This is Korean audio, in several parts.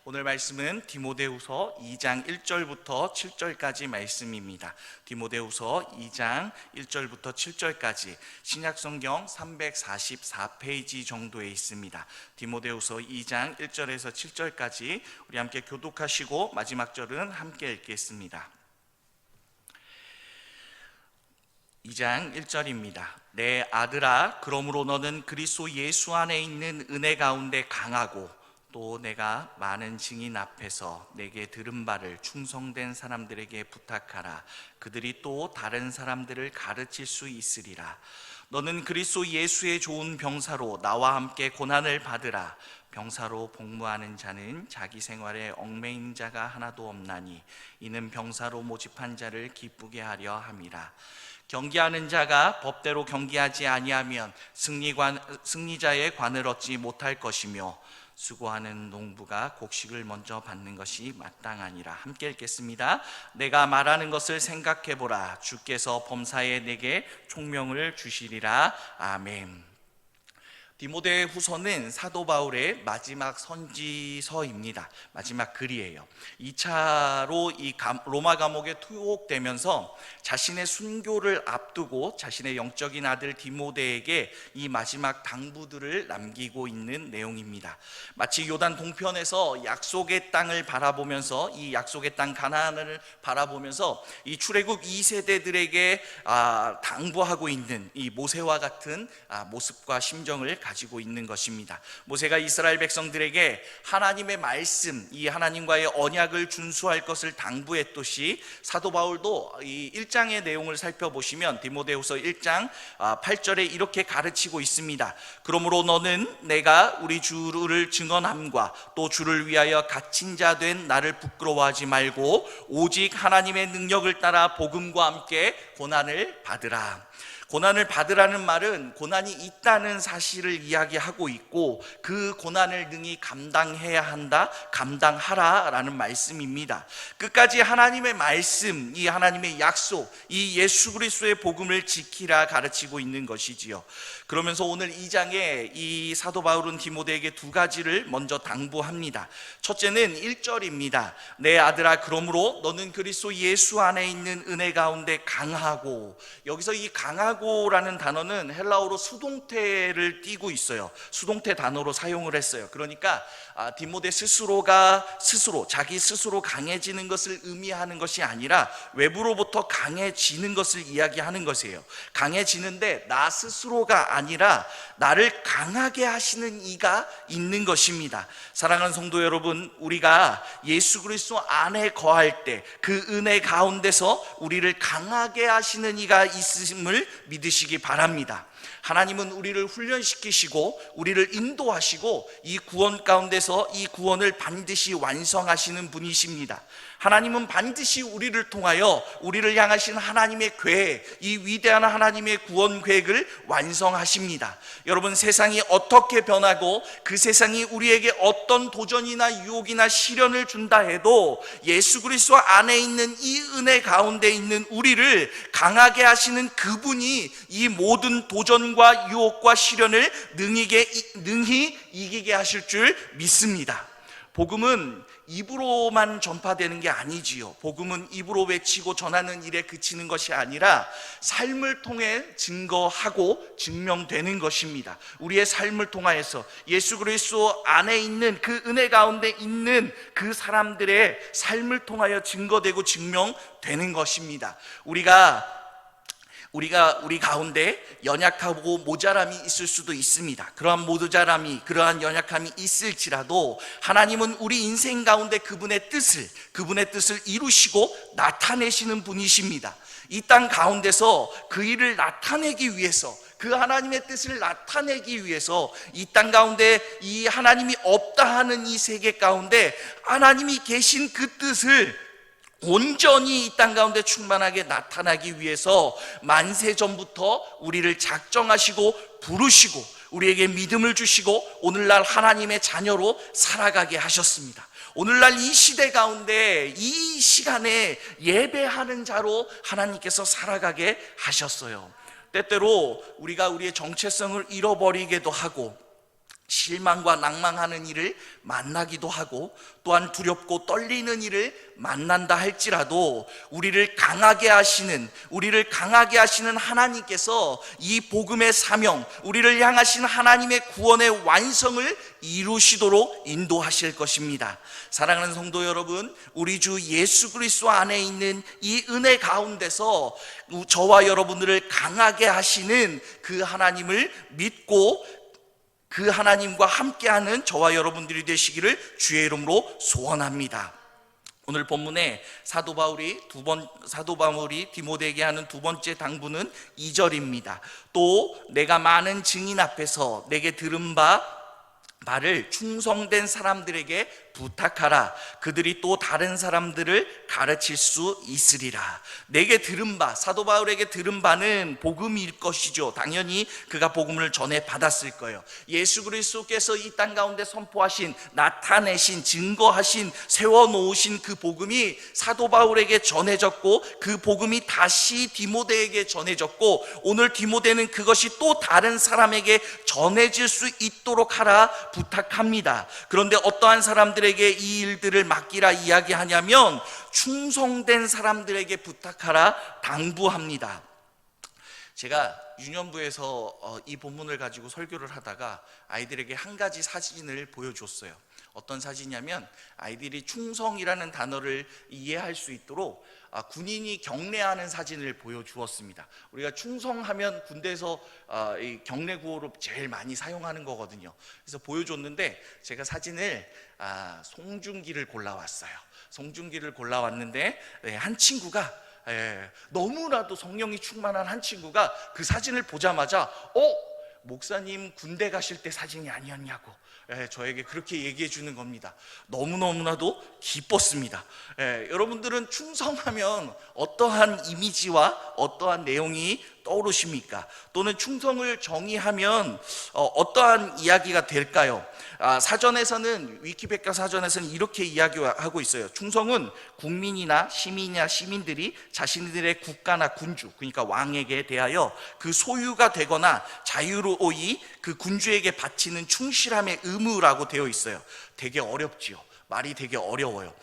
오늘 말씀은 디모데후서 2장 1절부터 7절까지 말씀입니다. 디모데후서 2장 1절부터 7절까지 신약성경 344페이지 정도에 있습니다. 디모데후서 2장 1절에서 7절까지 우리 함께 교독하시고 마지막 절은 함께 읽겠습니다. 2장 1절입니다. 내 아들아, 그러므로 너는 그리스도 예수 안에 있는 은혜 가운데 강하고 또 내가 많은 증인 앞에서 내게 들은 바를 충성된 사람들에게 부탁하라. 그들이 또 다른 사람들을 가르칠 수 있으리라. 너는 그리스도 예수의 좋은 병사로 나와 함께 고난을 받으라. 병사로 복무하는 자는 자기 생활에 얽매인 자가 하나도 없나니 이는 병사로 모집한 자를 기쁘게 하려 함이라. 경기하는 자가 법대로 경기하지 아니하면 승리자의 관을 얻지 못할 것이며 수고하는 농부가 곡식을 먼저 받는 것이 마땅하니라. 함께 읽겠습니다. 내가 말하는 것을 생각해보라. 주께서 범사에 내게 총명을 주시리라. 아멘. 디모데후서는 사도 바울의 마지막 선지서입니다. 마지막 글이에요. 2차로 이 로마 감옥에 투옥되면서 자신의 순교를 앞두고 자신의 영적인 아들 디모데에게 이 마지막 당부들을 남기고 있는 내용입니다. 마치 요단 동편에서 약속의 땅을 바라보면서 이 약속의 땅 가나안을 바라보면서 이 출애굽 2세대들에게 당부하고 있는 이 모세와 같은 모습과 심정을 가지고 있는 것입니다. 모세가 이스라엘 백성들에게 하나님의 말씀, 이 하나님과의 언약을 준수할 것을 당부했듯이 사도 바울도 이 1장의 내용을 살펴보시면 디모데후서 1장 8절에 이렇게 가르치고 있습니다. 그러므로 너는 내가 우리 주를 증언함과 또 주를 위하여 갇힌 자 된 나를 부끄러워하지 말고 오직 하나님의 능력을 따라 복음과 함께 고난을 받으라. 고난을 받으라는 말은 고난이 있다는 사실을 이야기하고 있고 그 고난을 능히 감당해야 한다, 감당하라라는 말씀입니다. 끝까지 하나님의 말씀, 이 하나님의 약속, 이 예수 그리스도의 복음을 지키라 가르치고 있는 것이지요. 그러면서 오늘 2장에 이 사도 바울은 디모데에게 두 가지를 먼저 당부합니다. 첫째는 1절입니다. 내 아들아, 그러므로 너는 그리스도 예수 안에 있는 은혜 가운데 강하고, 여기서 이 강하고라는 단어는 헬라어로 수동태를 띠고 있어요. 수동태 단어로 사용을 했어요. 그러니까 디모데 스스로가 자기 스스로 강해지는 것을 의미하는 것이 아니라 외부로부터 강해지는 것을 이야기하는 것이에요. 강해지는데 나 스스로가 아니라 나를 강하게 하시는 이가 있는 것입니다. 사랑하는 성도 여러분, 우리가 예수 그리스도 안에 거할 때 그 은혜 가운데서 우리를 강하게 하시는 이가 있음을 믿으시기 바랍니다. 하나님은 우리를 훈련시키시고 우리를 인도하시고 이 구원 가운데서 이 구원을 반드시 완성하시는 분이십니다. 하나님은 반드시 우리를 통하여 우리를 향하신 하나님의 계획, 이 위대한 하나님의 구원 계획을 완성하십니다. 여러분, 세상이 어떻게 변하고 그 세상이 우리에게 어떤 도전이나 유혹이나 시련을 준다 해도 예수 그리스도 안에 있는 이 은혜 가운데 있는 우리를 강하게 하시는 그분이 이 모든 도전과 유혹과 시련을 능히 이기게 하실 줄 믿습니다. 복음은 입으로만 전파되는 게 아니지요. 복음은 입으로 외치고 전하는 일에 그치는 것이 아니라 삶을 통해 증거하고 증명되는 것입니다. 우리의 삶을 통하여서 예수 그리스도 안에 있는 그 은혜 가운데 있는 그 사람들의 삶을 통하여 증거되고 증명되는 것입니다. 우리 가운데 연약하고 모자람이 있을 수도 있습니다. 그러한 연약함이 있을지라도 하나님은 우리 인생 가운데 그분의 뜻을 이루시고 나타내시는 분이십니다. 이 땅 가운데서 그 일을 나타내기 위해서, 그 하나님의 뜻을 나타내기 위해서 이 땅 가운데 이 하나님이 없다 하는 이 세계 가운데 하나님이 계신 그 뜻을 온전히 이 땅 가운데 충만하게 나타나기 위해서 만세 전부터 우리를 작정하시고 부르시고 우리에게 믿음을 주시고 오늘날 하나님의 자녀로 살아가게 하셨습니다. 오늘날 이 시대 가운데 이 시간에 예배하는 자로 하나님께서 살아가게 하셨어요. 때때로 우리가 우리의 정체성을 잃어버리기도 하고 실망과 낭망하는 일을 만나기도 하고 또한 두렵고 떨리는 일을 만난다 할지라도 우리를 강하게 하시는 하나님께서 이 복음의 사명, 우리를 향하신 하나님의 구원의 완성을 이루시도록 인도하실 것입니다. 사랑하는 성도 여러분, 우리 주 예수 그리스도 안에 있는 이 은혜 가운데서 저와 여러분들을 강하게 하시는 그 하나님을 믿고 그 하나님과 함께하는 저와 여러분들이 되시기를 주의 이름으로 소원합니다. 오늘 본문에 사도 바울이 디모데에게 하는 두 번째 당부는 2절입니다. 또 내가 많은 증인 앞에서 내게 들은 말을 충성된 사람들에게 부탁하라. 그들이 또 다른 사람들을 가르칠 수 있으리라. 내게 들은 바, 사도 바울에게 들은 바는 복음일 것이죠. 당연히 그가 복음을 전해 받았을 거예요. 예수 그리스도께서 이 땅 가운데 선포하신, 나타내신, 증거하신, 세워놓으신 그 복음이 사도 바울에게 전해졌고 그 복음이 다시 디모데에게 전해졌고 오늘 디모데는 그것이 또 다른 사람에게 전해질 수 있도록 하라 부탁합니다. 그런데 어떠한 사람들에게 이 일들을 맡기라 이야기하냐면 충성된 사람들에게 부탁하라 당부합니다. 제가 유년부에서 이 본문을 가지고 설교를 하다가 아이들에게 한 가지 사진을 보여줬어요. 어떤 사진이냐면 아이들이 충성이라는 단어를 이해할 수 있도록 군인이 경례하는 사진을 보여주었습니다. 우리가 충성하면 군대에서 이 경례 구호로 제일 많이 사용하는 거거든요. 그래서 보여줬는데 제가 사진을 송중기를 골라왔어요. 송중기를 골라왔는데 한 친구가 너무나도 성령이 충만한 한 친구가 그 사진을 보자마자 목사님 군대 가실 때 사진이 아니었냐고 저에게 그렇게 얘기해 주는 겁니다. 너무너무나도 기뻤습니다. 여러분들은 충성하면 어떠한 이미지와 어떠한 내용이 떠오르십니까? 또는 충성을 정의하면 어떠한 이야기가 될까요? 사전에서는, 위키백과 사전에서는 이렇게 이야기하고 있어요. 충성은 국민이나 시민들이 자신들의 국가나 군주, 그러니까 왕에게 대하여 그 소유가 되거나 자유로이 그 군주에게 바치는 충실함의 의무라고 되어 있어요. 되게 어렵지요. 말이 되게 어려워요.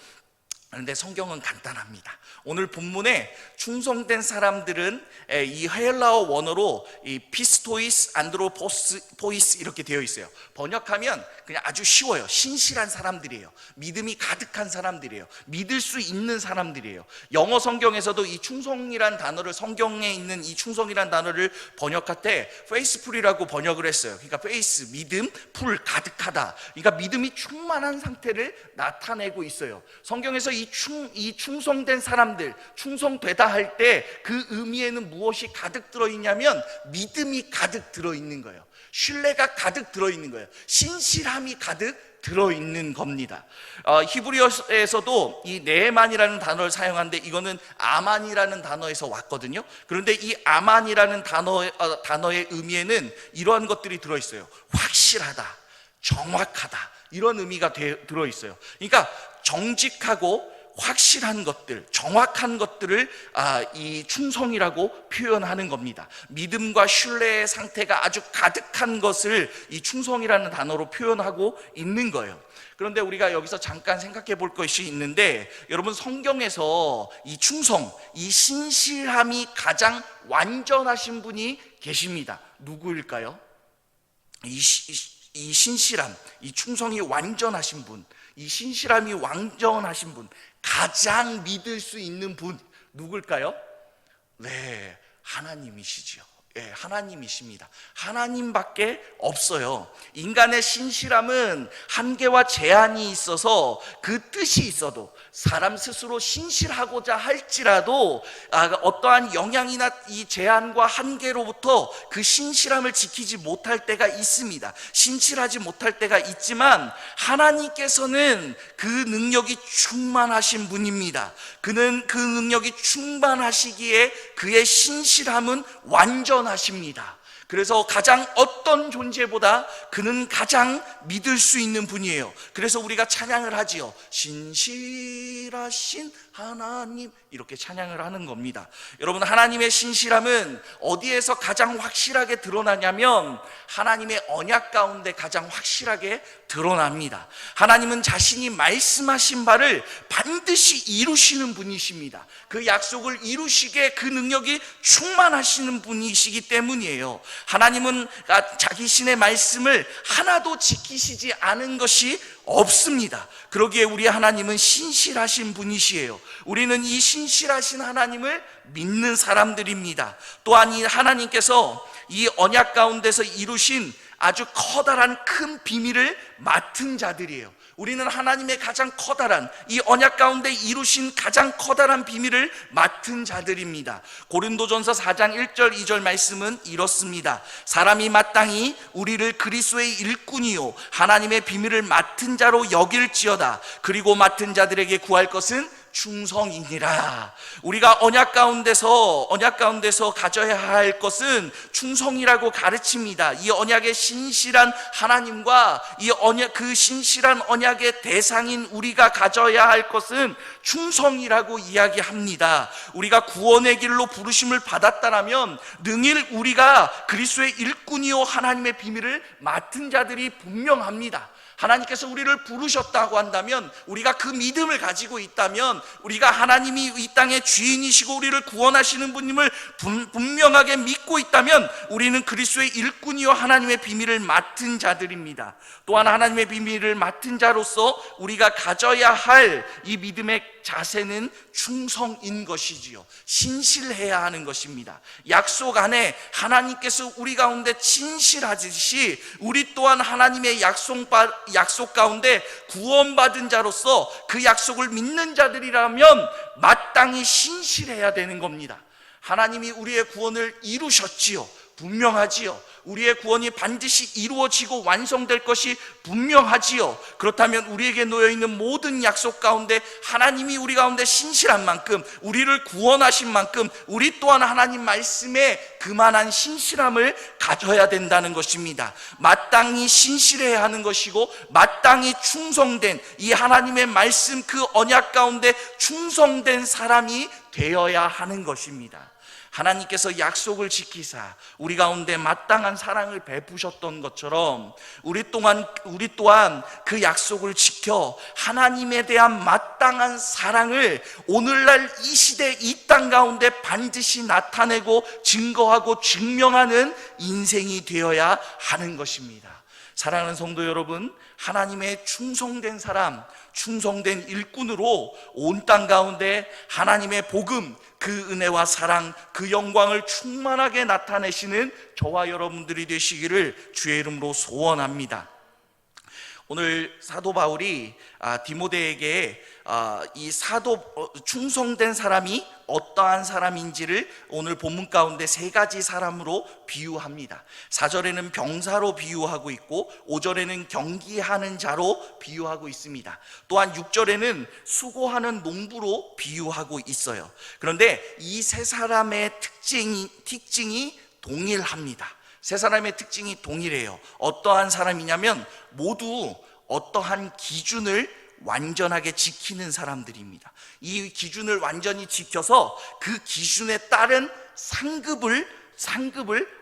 그런데 성경은 간단합니다. 오늘 본문에 충성된 사람들은 이 헬라어 원어로 이 피스토이스, 안드로포이스 이렇게 되어 있어요. 번역하면 그냥 아주 쉬워요. 신실한 사람들이에요. 믿음이 가득한 사람들이에요. 믿을 수 있는 사람들이에요. 영어 성경에서도 이 충성이란 단어를, 성경에 있는 이 충성이란 단어를 번역할 때 페이스풀이라고 번역을 했어요. 그러니까 페이스, 믿음, 풀, 가득하다. 그러니까 믿음이 충만한 상태를 나타내고 있어요. 성경에서 이 충성된 사람들, 충성되다 할 때 그 의미에는 무엇이 가득 들어있냐면 믿음이 가득 들어있는 거예요. 신뢰가 가득 들어있는 거예요. 신실함이 가득 들어있는 겁니다. 히브리어에서도 이 네만이라는 단어를 사용하는데 이거는 아만이라는 단어에서 왔거든요. 그런데 이 아만이라는 단어의 의미에는 이러한 것들이 들어있어요. 확실하다, 정확하다, 이런 의미가 들어있어요. 그러니까 정직하고 확실한 것들, 정확한 것들을 이 충성이라고 표현하는 겁니다. 믿음과 신뢰의 상태가 아주 가득한 것을 이 충성이라는 단어로 표현하고 있는 거예요. 그런데 우리가 여기서 잠깐 생각해 볼 것이 있는데, 여러분, 성경에서 이 충성, 이 신실함이 가장 완전하신 분이 계십니다. 누구일까요? 이 신실함, 이 충성이 완전하신 분, 이 신실함이 완전하신 분, 가장 믿을 수 있는 분 누굴까요? 네, 하나님이시죠. 하나님이십니다. 하나님밖에 없어요. 인간의 신실함은 한계와 제한이 있어서 그 뜻이 있어도, 사람 스스로 신실하고자 할지라도 어떠한 영향이나 이 제한과 한계로부터 그 신실함을 지키지 못할 때가 있습니다. 신실하지 못할 때가 있지만 하나님께서는 그 능력이 충만하신 분입니다. 그는 그 능력이 충만하시기에 그의 신실함은 완전하십니다. 그래서 가장 어떤 존재보다 그는 가장 믿을 수 있는 분이에요. 그래서 우리가 찬양을 하지요. 신실하신 하나님, 이렇게 찬양을 하는 겁니다. 여러분, 하나님의 신실함은 어디에서 가장 확실하게 드러나냐면 하나님의 언약 가운데 가장 확실하게 드러납니다. 하나님은 자신이 말씀하신 바를 반드시 이루시는 분이십니다. 그 약속을 이루시게 그 능력이 충만하시는 분이시기 때문이에요. 하나님은 자기 신의 말씀을 하나도 지키시지 않은 것이 없습니다. 그러기에 우리 하나님은 신실하신 분이시에요. 우리는 이 신실하신 하나님을 믿는 사람들입니다. 또한 이 하나님께서 이 언약 가운데서 이루신 아주 커다란 큰 비밀을 맡은 자들이에요. 우리는 하나님의 가장 커다란 이 언약 가운데 이루신 가장 커다란 비밀을 맡은 자들입니다. 고린도전서 4장 1절 2절 말씀은 이렇습니다. 사람이 마땅히 우리를 그리스도의 일꾼이요 하나님의 비밀을 맡은 자로 여길지어다. 그리고 맡은 자들에게 구할 것은 충성이니라. 우리가 언약 가운데서 가져야 할 것은 충성이라고 가르칩니다. 이 언약의 신실한 하나님과 이 언약, 그 신실한 언약의 대상인 우리가 가져야 할 것은 충성이라고 이야기합니다. 우리가 구원의 길로 부르심을 받았다라면 능히 우리가 그리스도의 일꾼이요 하나님의 비밀을 맡은 자들이 분명합니다. 하나님께서 우리를 부르셨다고 한다면, 우리가 그 믿음을 가지고 있다면, 우리가 하나님이 이 땅의 주인이시고 우리를 구원하시는 분임을 분명하게 믿고 있다면 우리는 그리스도의 일꾼이요 하나님의 비밀을 맡은 자들입니다. 또한 하나님의 비밀을 맡은 자로서 우리가 가져야 할 이 믿음의 자세는 충성인 것이지요. 신실해야 하는 것입니다. 약속 안에 하나님께서 우리 가운데 진실하듯이 우리 또한 하나님의 약속 가운데 구원받은 자로서 그 약속을 믿는 자들이라면 마땅히 신실해야 되는 겁니다. 하나님이 우리의 구원을 이루셨지요. 분명하지요. 우리의 구원이 반드시 이루어지고 완성될 것이 분명하지요. 그렇다면 우리에게 놓여있는 모든 약속 가운데 하나님이 우리 가운데 신실한 만큼, 우리를 구원하신 만큼 우리 또한 하나님 말씀에 그만한 신실함을 가져야 된다는 것입니다. 마땅히 신실해야 하는 것이고 마땅히 충성된 이 하나님의 말씀 그 언약 가운데 충성된 사람이 되어야 하는 것입니다. 하나님께서 약속을 지키사 우리 가운데 마땅한 사랑을 베푸셨던 것처럼 우리 또한 그 약속을 지켜 하나님에 대한 마땅한 사랑을 오늘날 이 시대 이 땅 가운데 반드시 나타내고 증거하고 증명하는 인생이 되어야 하는 것입니다. 사랑하는 성도 여러분, 하나님의 충성된 사람, 충성된 일꾼으로 온 땅 가운데 하나님의 복음, 그 은혜와 사랑, 그 영광을 충만하게 나타내시는 저와 여러분들이 되시기를 주의 이름으로 소원합니다. 오늘 사도 바울이 디모데에게 이 충성된 사람이 어떠한 사람인지를 오늘 본문 가운데 세 가지 사람으로 비유합니다. 4절에는 병사로 비유하고 있고 5절에는 경기하는 자로 비유하고 있습니다. 또한 6절에는 수고하는 농부로 비유하고 있어요. 그런데 이 세 사람의 특징이 동일합니다. 세 사람의 특징이 동일해요. 어떠한 사람이냐면 모두 어떠한 기준을 완전하게 지키는 사람들입니다. 이 기준을 완전히 지켜서 그 기준에 따른 상급을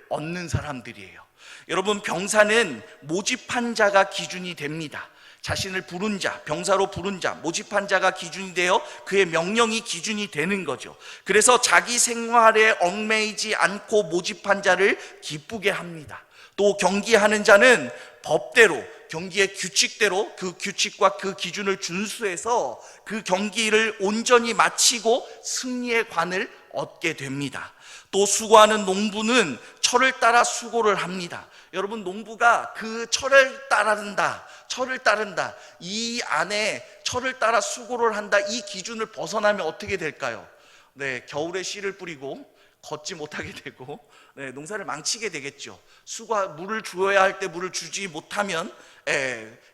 얻는 사람들이에요. 여러분, 병사는 모집한 자가 기준이 됩니다. 자신을 부른 자, 병사로 부른 자, 모집한 자가 기준이 되어 그의 명령이 기준이 되는 거죠. 그래서 자기 생활에 얽매이지 않고 모집한 자를 기쁘게 합니다. 또 경기하는 자는 법대로, 경기의 규칙대로 그 규칙과 그 기준을 준수해서 그 경기를 온전히 마치고 승리의 관을 얻게 됩니다. 또 수고하는 농부는 철을 따라 수고를 합니다. 여러분, 농부가 그 철을 따른다, 이 안에 철을 따라 수고를 한다, 이 기준을 벗어나면 어떻게 될까요? 겨울에 씨를 뿌리고 걷지 못하게 되고 농사를 망치게 되겠죠. 물을 주어야 할 때 물을 주지 못하면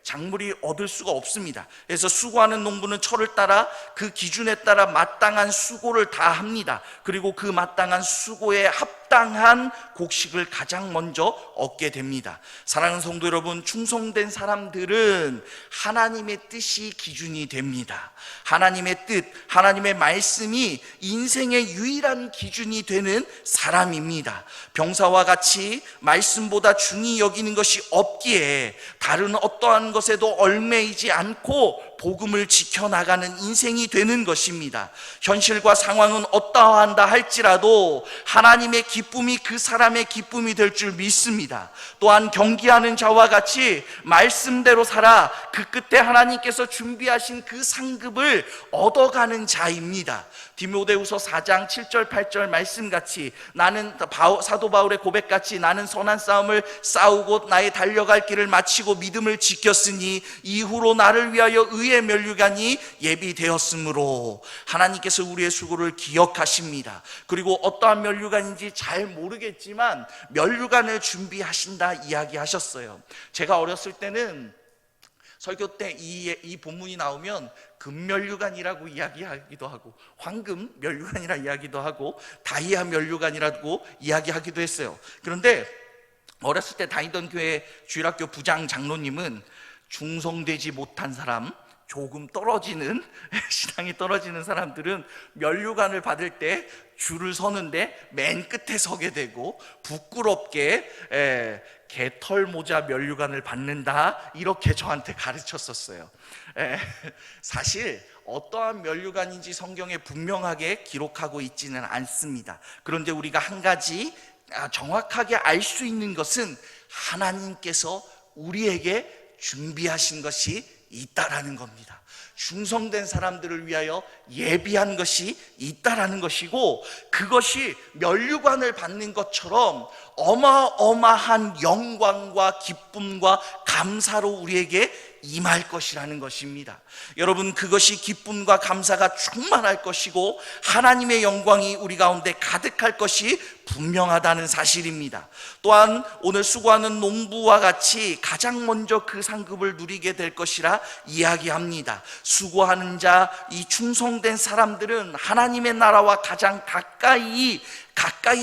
작물이 얻을 수가 없습니다. 그래서 수고하는 농부는 철을 따라 그 기준에 따라 마땅한 수고를 다 합니다. 그리고 그 마땅한 수고에 합당한 곡식을 가장 먼저 얻게 됩니다. 사랑하는 성도 여러분, 충성된 사람들은 하나님의 뜻이 기준이 됩니다. 하나님의 뜻, 하나님의 말씀이 인생의 유일한 기준이 되는 사람입니다. 병사와 같이 말씀보다 중히 여기는 것이 없기에 다른 어떠한 것에도 얽매이지 않고 복음을 지켜나가는 인생이 되는 것입니다. 현실과 상황은 어떠한다 할지라도 하나님의 기쁨이 그 사람의 기쁨이 될 줄 믿습니다. 또한 경기하는 자와 같이 말씀대로 살아 그 끝에 하나님께서 준비하신 그 상급을 얻어가는 자입니다. 디모데후서 4장 7절 8절 말씀같이 사도 바울의 고백같이 나는 선한 싸움을 싸우고 나의 달려갈 길을 마치고 믿음을 지켰으니 이후로 나를 위하여 의의 면류관이 예비되었으므로, 하나님께서 우리의 수고를 기억하십니다. 그리고 어떠한 면류관인지 잘 모르겠지만 면류관을 준비하신다 이야기하셨어요. 제가 어렸을 때는 설교 때 이 본문이 나오면 금면류관이라고 이야기하기도 하고 황금 면류관이라 이야기도 하고 다이아 면류관이라고 이야기하기도 했어요. 그런데 어렸을 때 다니던 교회 주일학교 부장 장로님은 충성되지 못한 사람, 조금 떨어지는 신앙이 떨어지는 사람들은 면류관을 받을 때 줄을 서는데 맨 끝에 서게 되고 부끄럽게 개털 모자 면류관을 받는다, 이렇게 저한테 가르쳤었어요. 사실 어떠한 면류관인지 성경에 분명하게 기록하고 있지는 않습니다. 그런데 우리가 한 가지 정확하게 알 수 있는 것은 하나님께서 우리에게 준비하신 것이 있다라는 겁니다. 충성된 사람들을 위하여 예비한 것이 있다라는 것이고, 그것이 면류관을 받는 것처럼 어마어마한 영광과 기쁨과 감사로 우리에게 임할 것이라는 것입니다. 여러분, 그것이 기쁨과 감사가 충만할 것이고 하나님의 영광이 우리 가운데 가득할 것이 분명하다는 사실입니다. 또한 오늘 수고하는 농부와 같이 가장 먼저 그 상급을 누리게 될 것이라 이야기합니다. 수고하는 자, 이 충성된 사람들은 하나님의 나라와 가장 가까이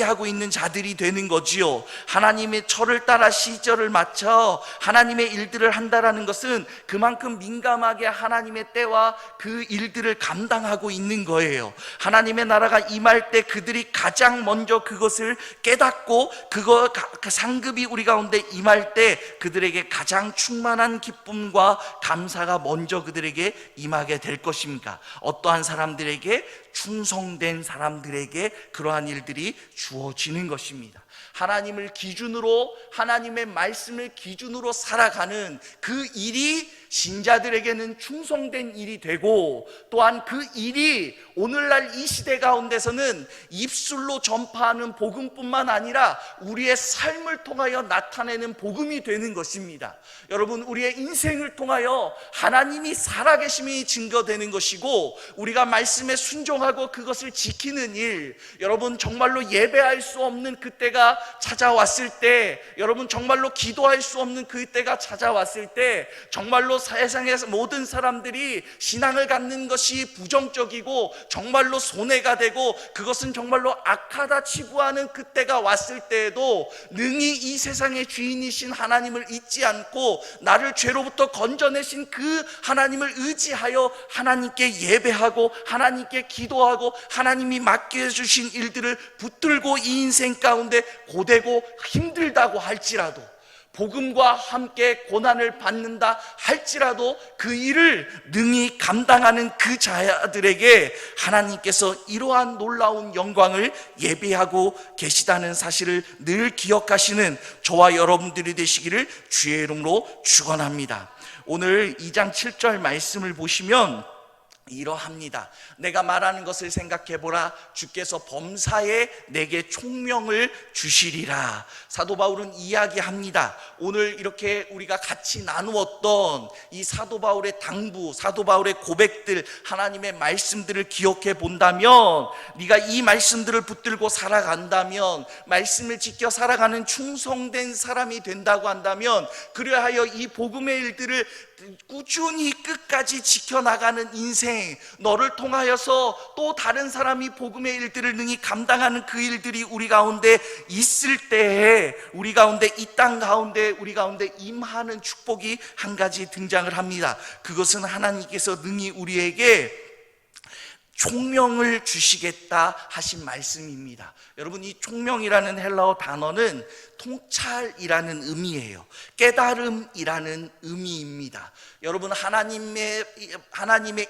하고 있는 자들이 되는 거지요. 하나님의 철을 따라 시절을 맞춰 하나님의 일들을 한다라는 것은 그만큼 민감하게 하나님의 때와 그 일들을 감당하고 있는 거예요. 하나님의 나라가 임할 때 그들이 가장 먼저 그것을 깨닫고 그 상급이 우리 가운데 임할 때 그들에게 가장 충만한 기쁨과 감사가 먼저 그들에게 임하게 될 것입니다. 어떠한 사람들에게? 충성된 사람들에게 그러한 일들이 주어지는 것입니다. 하나님을 기준으로, 하나님의 말씀을 기준으로 살아가는 그 일이 신자들에게는 충성된 일이 되고, 또한 그 일이 오늘날 이 시대 가운데서는 입술로 전파하는 복음뿐만 아니라 우리의 삶을 통하여 나타내는 복음이 되는 것입니다. 여러분, 우리의 인생을 통하여 하나님이 살아계심이 증거되는 것이고, 우리가 말씀에 순종하고 그것을 지키는 일, 여러분 정말로 예배할 수 없는 그때가 찾아왔을 때, 여러분 정말로 기도할 수 없는 그때가 찾아왔을 때, 정말로 세상에서 모든 사람들이 신앙을 갖는 것이 부정적이고 정말로 손해가 되고 그것은 정말로 악하다 치부하는 그때가 왔을 때에도 능히 이 세상의 주인이신 하나님을 잊지 않고 나를 죄로부터 건져내신 그 하나님을 의지하여 하나님께 예배하고 하나님께 기도하고 하나님이 맡겨주신 일들을 붙들고 이 인생 가운데 고되고 힘들다고 할지라도, 복음과 함께 고난을 받는다 할지라도 그 일을 능히 감당하는 그 자들에게 하나님께서 이러한 놀라운 영광을 예비하고 계시다는 사실을 늘 기억하시는 저와 여러분들이 되시기를 주의 이름으로 축원합니다. 오늘 2장 7절 말씀을 보시면 이러합니다. 내가 말하는 것을 생각해보라. 주께서 범사에 내게 총명을 주시리라. 사도 바울은 이야기합니다. 오늘 이렇게 우리가 같이 나누었던 이 사도 바울의 당부, 사도 바울의 고백들, 하나님의 말씀들을 기억해 본다면, 네가 이 말씀들을 붙들고 살아간다면, 말씀을 지켜 살아가는 충성된 사람이 된다고 한다면, 그리하여 이 복음의 일들을 꾸준히 끝까지 지켜나가는 인생, 너를 통하여서 또 다른 사람이 복음의 일들을 능히 감당하는 그 일들이 우리 가운데 있을 때에, 우리 가운데, 이 땅 가운데 우리 가운데 임하는 축복이 한 가지 등장을 합니다. 그것은 하나님께서 능히 우리에게 총명을 주시겠다 하신 말씀입니다. 여러분, 이 총명이라는 헬라어 단어는 통찰이라는 의미예요. 깨달음이라는 의미입니다. 여러분, 하나님의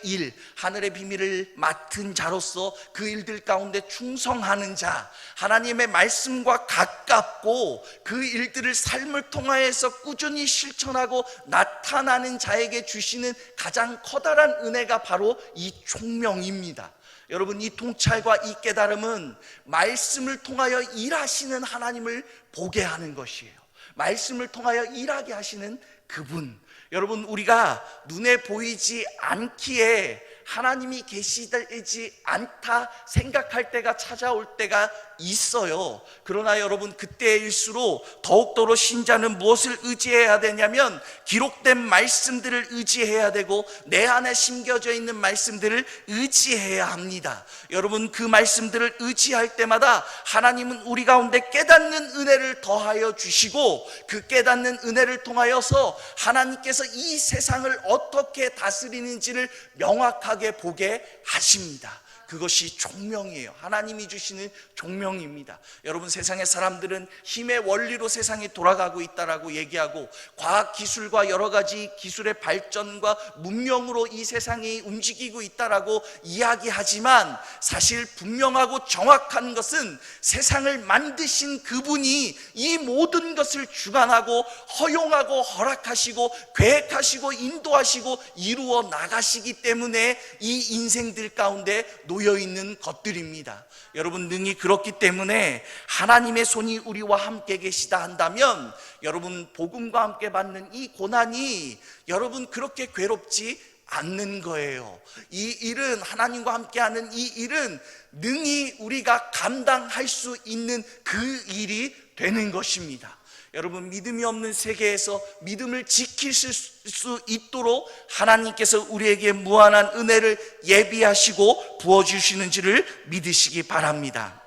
일, 하늘의 비밀을 맡은 자로서 그 일들 가운데 충성하는 자, 하나님의 말씀과 가깝고 그 일들을 삶을 통하여서 꾸준히 실천하고 나타나는 자에게 주시는 가장 커다란 은혜가 바로 이 총명입니다. 여러분, 이 통찰과 이 깨달음은 말씀을 통하여 일하시는 하나님을 보게 하는 것이에요. 말씀을 통하여 일하게 하시는 그분. 여러분, 우리가 눈에 보이지 않기에 하나님이 계시지 않다 생각할 때가 찾아올 때가 있어요. 그러나 여러분, 그때일수록 더욱더러 신자는 무엇을 의지해야 되냐면 기록된 말씀들을 의지해야 되고 내 안에 심겨져 있는 말씀들을 의지해야 합니다. 여러분, 그 말씀들을 의지할 때마다 하나님은 우리 가운데 깨닫는 은혜를 더하여 주시고, 그 깨닫는 은혜를 통하여서 하나님께서 이 세상을 어떻게 다스리는지를 명확하게 보게 하십니다. 그것이 총명이에요. 하나님이 주시는 총명입니다. 여러분, 세상의 사람들은 힘의 원리로 세상이 돌아가고 있다라고 얘기하고, 과학기술과 여러 가지 기술의 발전과 문명으로 이 세상이 움직이고 있다라고 이야기하지만, 사실 분명하고 정확한 것은 세상을 만드신 그분이 이 모든 것을 주관하고 허용하고 허락하시고 계획하시고 인도하시고 이루어 나가시기 때문에 이 인생들 가운데 놓여있는 것들입니다. 여러분, 능히 그렇기 때문에 하나님의 손이 우리와 함께 계시다 한다면, 여러분, 복음과 함께 받는 이 고난이 여러분 그렇게 괴롭지 않는 거예요. 이 일은, 하나님과 함께하는 이 일은 능히 우리가 감당할 수 있는 그 일이 되는 것입니다. 여러분, 믿음이 없는 세계에서 믿음을 지킬 수 있도록 하나님께서 우리에게 무한한 은혜를 예비하시고 부어주시는지를 믿으시기 바랍니다.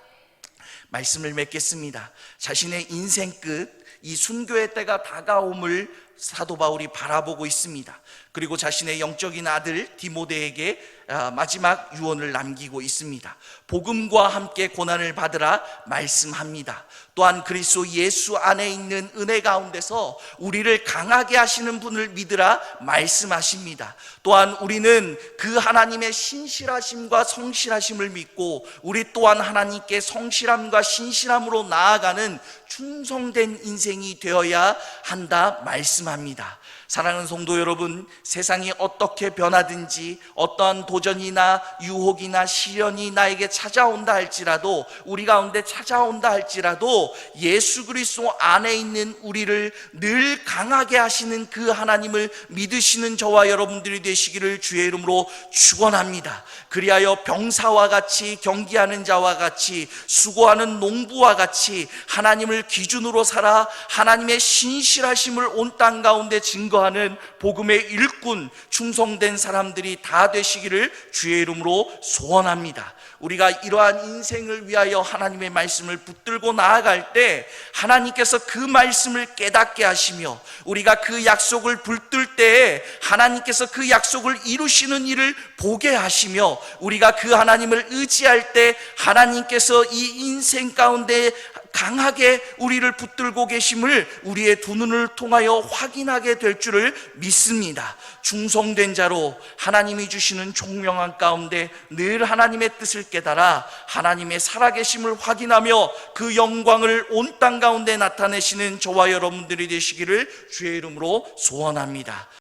말씀을 맺겠습니다. 자신의 인생 끝, 이 순교의 때가 다가옴을 사도 바울이 바라보고 있습니다. 그리고 자신의 영적인 아들 디모데에게 마지막 유언을 남기고 있습니다. 복음과 함께 고난을 받으라 말씀합니다. 또한 그리스도 예수 안에 있는 은혜 가운데서 우리를 강하게 하시는 분을 믿으라 말씀하십니다. 또한 우리는 그 하나님의 신실하심과 성실하심을 믿고 우리 또한 하나님께 성실함과 신실함으로 나아가는 충성된 인생이 되어야 한다 말씀합니다. 사랑하는 성도 여러분, 세상이 어떻게 변하든지 어떠한 도전이나 유혹이나 시련이 나에게 찾아온다 할지라도, 우리 가운데 찾아온다 할지라도 예수 그리스도 안에 있는 우리를 늘 강하게 하시는 그 하나님을 믿으시는 저와 여러분들이 되시기를 주의 이름으로 축원합니다. 그리하여 병사와 같이, 경기하는 자와 같이, 수고하는 농부와 같이 하나님을 기준으로 살아 하나님의 신실하심을 온 땅 가운데 증거하는 복음의 일꾼, 충성된 사람들이 다 되시기를 주의 이름으로 소원합니다. 우리가 이러한 인생을 위하여 하나님의 말씀을 붙들고 나아갈 때 하나님께서 그 말씀을 깨닫게 하시며, 우리가 그 약속을 붙들 때에 하나님께서 그 약속을 이루시는 일을 보게 하시며, 우리가 그 하나님을 의지할 때 하나님께서 이 인생 가운데 강하게 우리를 붙들고 계심을 우리의 두 눈을 통하여 확인하게 될 줄을 믿습니다. 충성된 자로 하나님이 주시는 총명한 가운데 늘 하나님의 뜻을 깨달아 하나님의 살아계심을 확인하며 그 영광을 온 땅 가운데 나타내시는 저와 여러분들이 되시기를 주의 이름으로 소원합니다.